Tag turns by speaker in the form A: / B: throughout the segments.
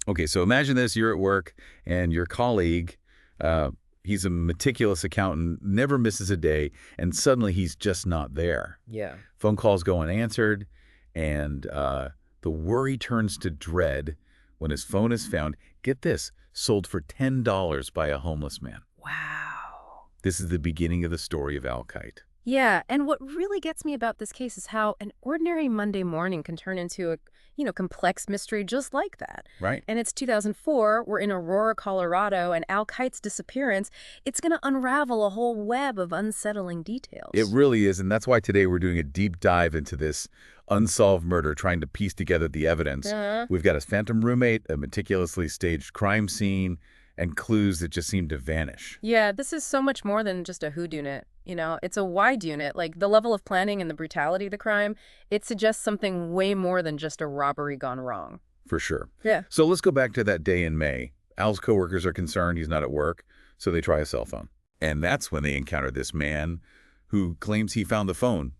A: Okay, so imagine this. You're at work, and your colleague, uh, he's a meticulous accountant, never misses a day, and suddenly he's just not there.
B: Yeah.
A: Phone calls go unanswered, and the worry turns to dread when his phone is found, get this, sold for $10 by a homeless man.
B: Wow.
A: This is the beginning of the story of Al Kite.
B: Yeah, and what really gets me about this case is how an ordinary Monday morning can turn into a, complex mystery just like that.
A: Right.
B: And it's 2004, we're in Aurora, Colorado, and Al Kite's disappearance, it's going to unravel a whole web of unsettling
A: It
B: details.
A: really is, and that's why today we're doing a deep dive into this unsolved murder, trying to piece together the evidence.
B: Uh-huh.
A: We've got a phantom roommate, a meticulously staged crime scene, and clues that just seem to vanish.
B: Yeah, this is so much more than just a whodunit. It's a wide unit. Like the level of planning and the brutality of the crime, it suggests something way more than just a robbery gone wrong.
A: For sure.
B: Yeah.
A: So let's go back to that day in May. Al's coworkers are concerned he's not at work, so they try a cell phone. And that's when they encounter this man who claims he found the phone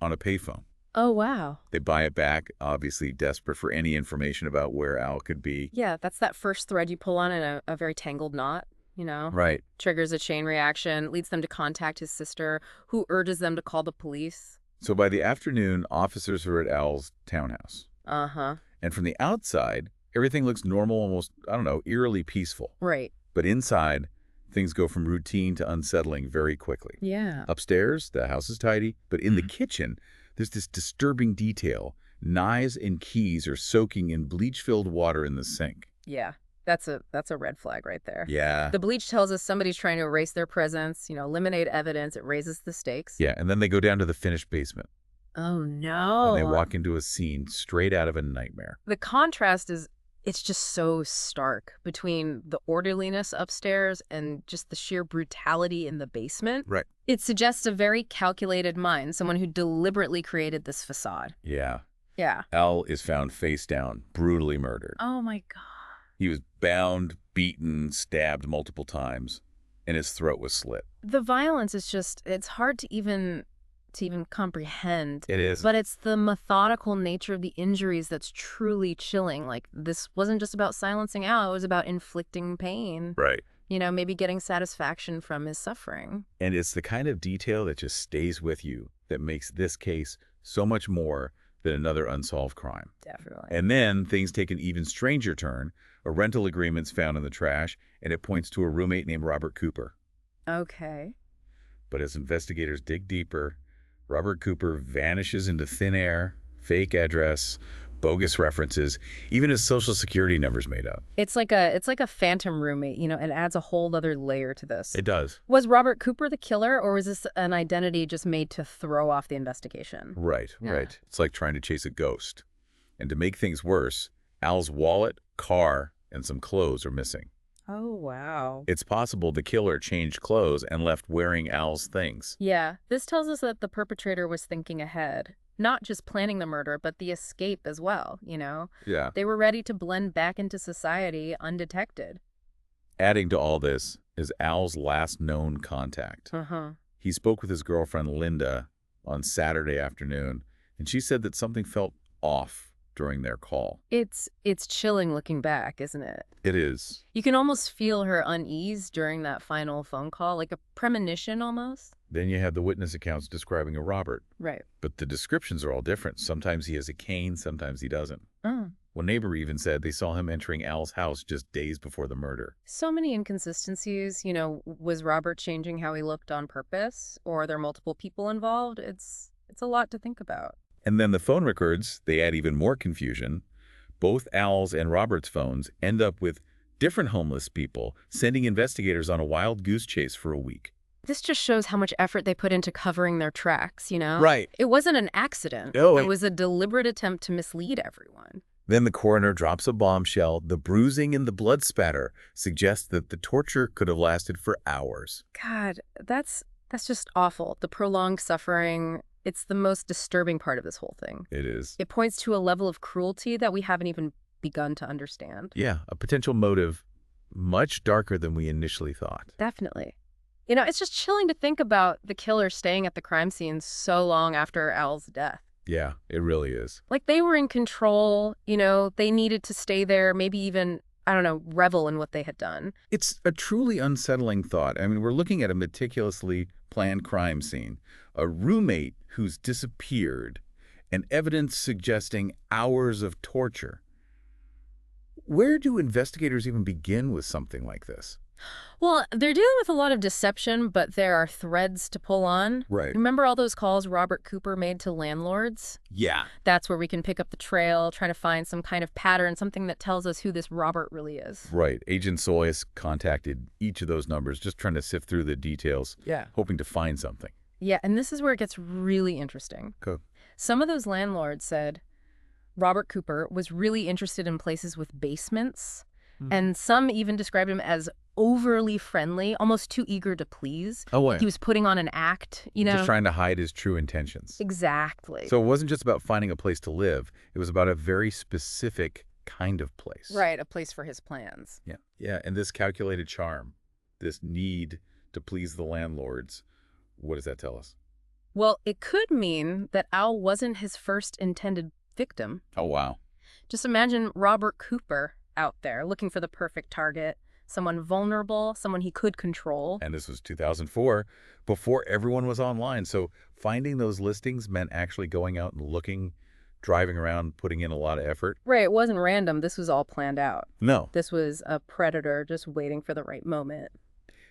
A: on a payphone.
B: Oh, wow.
A: They buy it back, obviously desperate for any information about where Al could be.
B: Yeah, that's that first thread you pull on in a very tangled knot.
A: Right.
B: Triggers a chain reaction, leads them to contact his sister, who urges them to call the police.
A: So by the afternoon, officers are at Al's townhouse.
B: Uh-huh.
A: And from the outside, everything looks normal, almost, I don't know, eerily peaceful.
B: Right.
A: But inside, things go from routine to unsettling very quickly.
B: Yeah.
A: Upstairs, the house is tidy, but in the kitchen, there's this disturbing detail. Knives and keys are soaking in bleach-filled water in the sink.
B: Yeah. That's a red flag right there.
A: Yeah.
B: The bleach tells us somebody's trying to erase their presence, eliminate evidence. It raises the stakes.
A: Yeah, and then they go down to the finished basement,
B: Oh, no.
A: and they walk into a scene straight out of a nightmare.
B: The contrast it's just so stark between the orderliness upstairs and just the sheer brutality in the basement.
A: Right.
B: It suggests a very calculated mind, someone who deliberately created this facade.
A: Yeah.
B: Yeah.
A: Al is found face down, brutally murdered.
B: Oh, my God.
A: He was bound, beaten, stabbed multiple times, and his throat was slit.
B: The violence is it's hard to even comprehend.
A: It is.
B: But it's the methodical nature of the injuries that's truly chilling. Like, this wasn't just about silencing Al, it was about inflicting pain.
A: Right.
B: Maybe getting satisfaction from his suffering.
A: And it's the kind of detail that just stays with you that makes this case so much more than another unsolved crime.
B: Definitely.
A: And then things take an even stranger turn. A rental agreement's found in the trash, and it points to a roommate named Robert Cooper.
B: Okay.
A: But as investigators dig deeper, Robert Cooper vanishes into thin air, fake address, bogus references, even his social security number's made up.
B: It's like a phantom roommate, it adds a whole other layer to this.
A: It does.
B: Was Robert Cooper the killer, or was this an identity just made to throw off the investigation?
A: Right,
B: Yeah.
A: right. It's like trying to chase a ghost. And to make things worse, Al's wallet, car, and some clothes are missing.
B: Oh, wow.
A: It's possible the killer changed clothes and left wearing Al's things.
B: Yeah, this tells us that the perpetrator was thinking ahead. Not just planning the murder, but the escape as well,
A: Yeah.
B: They were ready to blend back into society undetected.
A: Adding to all this is Al's last known contact.
B: Uh-huh.
A: He spoke with his girlfriend Linda on Saturday afternoon, and she said that something felt off during their call.
B: It's chilling looking back, isn't it?
A: It is.
B: You can almost feel her unease during that final phone call, like a premonition almost.
A: Then you have the witness accounts describing a Robert,
B: Right.
A: but the descriptions are all different. Sometimes he has a cane, sometimes he doesn't.
B: Oh.
A: One neighbor even said they saw him entering Al's house just days before the murder.
B: So many inconsistencies. Was Robert changing how he looked on purpose? Or are there multiple people involved? It's a lot to think about.
A: And then the phone records, they add even more confusion. Both Al's and Robert's phones end up with different homeless people, sending investigators on a wild goose chase for a week.
B: This just shows how much effort they put into covering their tracks,
A: Right.
B: It wasn't an accident.
A: No,
B: It was a deliberate attempt to mislead everyone.
A: Then the coroner drops a bombshell. The bruising and the blood spatter suggest that the torture could have lasted for hours.
B: God, that's just awful. The prolonged suffering, it's the most disturbing part of this whole thing.
A: It is.
B: It points to a level of cruelty that we haven't even begun to understand.
A: Yeah, a potential motive much darker than we initially thought.
B: Definitely. It's just chilling to think about the killer staying at the crime scene so long after Al's death.
A: Yeah, it really is.
B: Like they were in control, they needed to stay there, maybe even, I don't know, revel in what they had done.
A: It's a truly unsettling thought. I mean, we're looking at a meticulously planned crime scene, a roommate who's disappeared, and evidence suggesting hours of torture. Where do investigators even begin with something like this?
B: Well, they're dealing with a lot of deception, but there are threads to pull on.
A: Right.
B: Remember all those calls Robert Cooper made to landlords?
A: Yeah.
B: That's where we can pick up the trail, try to find some kind of pattern, something that tells us who this Robert really is.
A: Right. Agent Soyas contacted each of those numbers, just trying to sift through the details,
B: Yeah.
A: hoping to find something.
B: Yeah, and this is where it gets really interesting.
A: Cool.
B: Some of those landlords said Robert Cooper was really interested in places with basements, and some even described him as overly friendly, almost too eager to please.
A: Oh, wait.
B: He was putting on an act,
A: Just trying to hide his true intentions.
B: Exactly.
A: So it wasn't just about finding a place to live. It was about a very specific kind of place.
B: Right, a place for his plans.
A: Yeah. Yeah. And this calculated charm, this need to please the landlords, what does that tell us?
B: Well, it could mean that Al wasn't his first intended victim.
A: Oh, wow.
B: Just imagine Robert Cooper out there looking for the perfect target, someone vulnerable, someone he could control.
A: And this was 2004, before everyone was online. So finding those listings meant actually going out and looking, driving around, putting in a lot of effort.
B: Right, it wasn't random. This was all planned out.
A: No.
B: This was a predator just waiting for the right moment.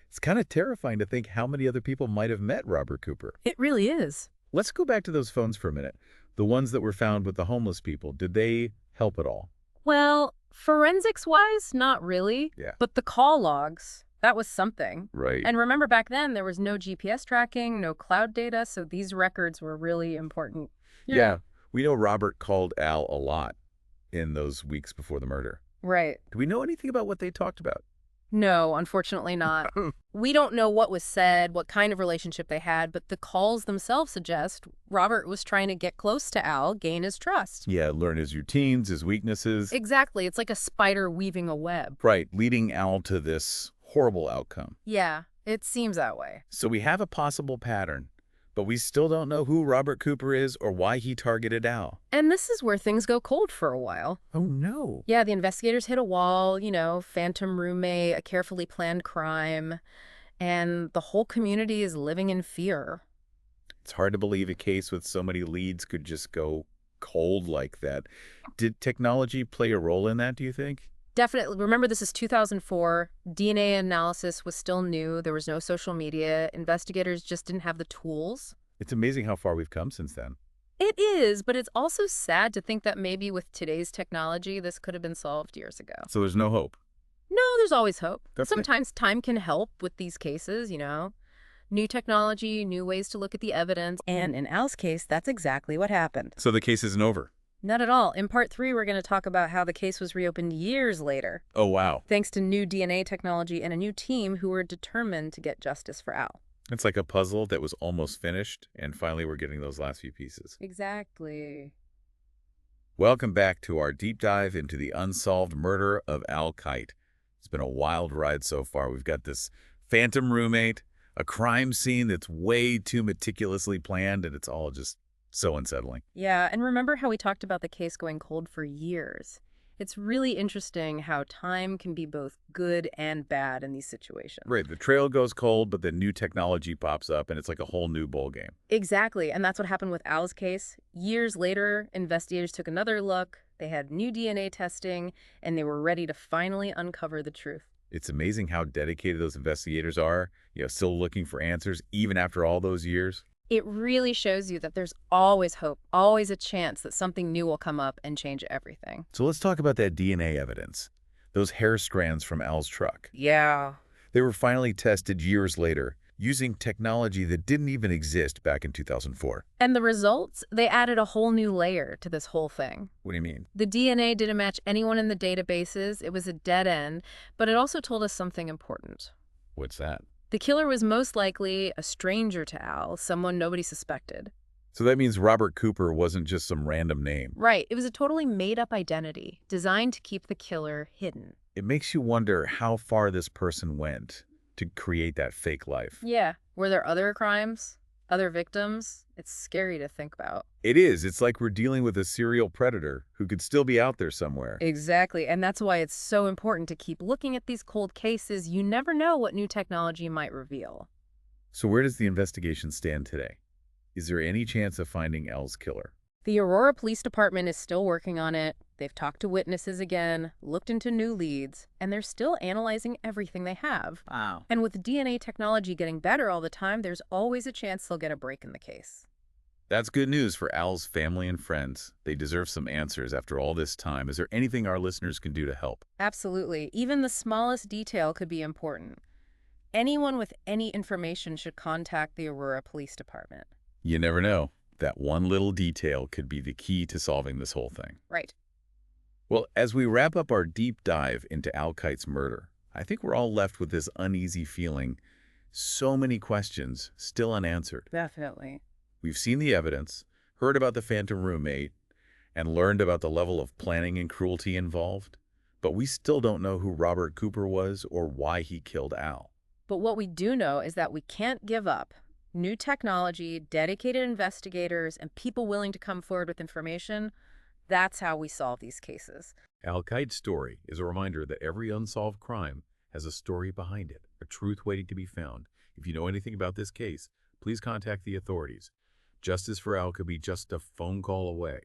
A: It's kind of terrifying to think how many other people might have met Robert Cooper.
B: It really is.
A: Let's go back to those phones for a minute. The ones that were found with the homeless people, did they help at all?
B: Well, forensics-wise, not really.
A: Yeah.
B: But the call logs, that was something.
A: Right.
B: And remember back then, there was no GPS tracking, no cloud data, so these records were really important.
A: Yeah. We know Robert called Al a lot in those weeks before the murder.
B: Right.
A: Do we know anything about what they talked about?
B: No, unfortunately not. We don't know what was said, what kind of relationship they had, but the calls themselves suggest Robert was trying to get close to Al, gain his trust.
A: Yeah, learn his routines, his weaknesses.
B: Exactly. It's like a spider weaving a web.
A: Right, leading Al to this horrible outcome.
B: Yeah, it seems that way.
A: So we have a possible pattern, but we still don't know who Robert Cooper is or why he targeted Al.
B: And this is where things go cold for a while.
A: Oh, no.
B: Yeah, the investigators hit a wall, phantom roommate, a carefully planned crime, and the whole community is living in fear.
A: It's hard to believe a case with so many leads could just go cold like that. Did technology play a role in that, do you think?
B: Definitely. Remember, this is 2004. DNA analysis was still new. There was no social media. Investigators just didn't have the tools.
A: It's amazing how far we've come since then.
B: It is, but it's also sad to think that maybe with today's technology, this could have been solved years ago.
A: So there's no hope.
B: No, there's always hope.
A: Definitely.
B: Sometimes time can help with these cases, New technology, new ways to look at the evidence. And in Al's case, that's exactly what happened.
A: So the case isn't over.
B: Not at all. In part 3, we're going to talk about how the case was reopened years later,
A: Oh, wow.
B: thanks to new DNA technology and a new team who were determined to get justice for Al.
A: It's like a puzzle that was almost finished, and finally we're getting those last few pieces.
B: Exactly.
A: Welcome back to our deep dive into the unsolved murder of Al Kite. It's been a wild ride so far. We've got this phantom roommate, a crime scene that's way too meticulously planned, and it's all just so unsettling.
B: Yeah, and remember how we talked about the case going cold for years? It's really interesting how time can be both good and bad in these situations.
A: Right, the trail goes cold, but then new technology pops up, and it's like a whole new ball game.
B: Exactly, and that's what happened with Al's case. Years later, investigators took another look, they had new DNA testing, and they were ready to finally uncover the truth.
A: It's amazing how dedicated those investigators are, still looking for answers, even after all those years.
B: It really shows you that there's always hope, always a chance that something new will come up and change everything.
A: So let's talk about that DNA evidence. Those hair strands from Al's truck.
B: Yeah.
A: They were finally tested years later, using technology that didn't even exist back in 2004.
B: And the results? They added a whole new layer to this whole thing.
A: What do you mean?
B: The DNA didn't match anyone in the databases. It was a dead end, but it also told us something important.
A: What's that?
B: The killer was most likely a stranger to Al, someone nobody suspected.
A: So that means Robert Cooper wasn't just some random name.
B: Right. It was a totally made-up identity, designed to keep the killer hidden.
A: It makes you wonder how far this person went to create that fake life.
B: Yeah. Were there other crimes? other victims, it's scary to think about.
A: It is. It's like we're dealing with a serial predator who could still be out there somewhere.
B: Exactly, and that's why it's so important to keep looking at these cold cases. You never know what new technology might reveal.
A: So where does the investigation stand today? Is there any chance of finding Al's killer?
B: The Aurora Police Department is still working on it. They've talked to witnesses again, looked into new leads, and they're still analyzing everything they have.
C: Wow.
B: And with DNA technology getting better all the time, there's always a chance they'll get a break in the case.
A: That's good news for Al's family and friends. They deserve some answers after all this time. Is there anything our listeners can do to help?
B: Absolutely. Even the smallest detail could be important. Anyone with any information should contact the Aurora Police Department.
A: You never know. That one little detail could be the key to solving this whole thing.
B: Right.
A: Well, as we wrap up our deep dive into Al Kite's murder, I think we're all left with this uneasy feeling. So many questions still unanswered.
B: Definitely.
A: We've seen the evidence, heard about the phantom roommate, and learned about the level of planning and cruelty involved, but we still don't know who Robert Cooper was or why he killed Al.
B: But what we do know is that we can't give up. New technology, dedicated investigators, and people willing to come forward with information, that's how we solve these cases.
A: Al Kite's story is a reminder that every unsolved crime has a story behind it, a truth waiting to be found. If you know anything about this case, please contact the authorities. Justice for Al could be just a phone call away.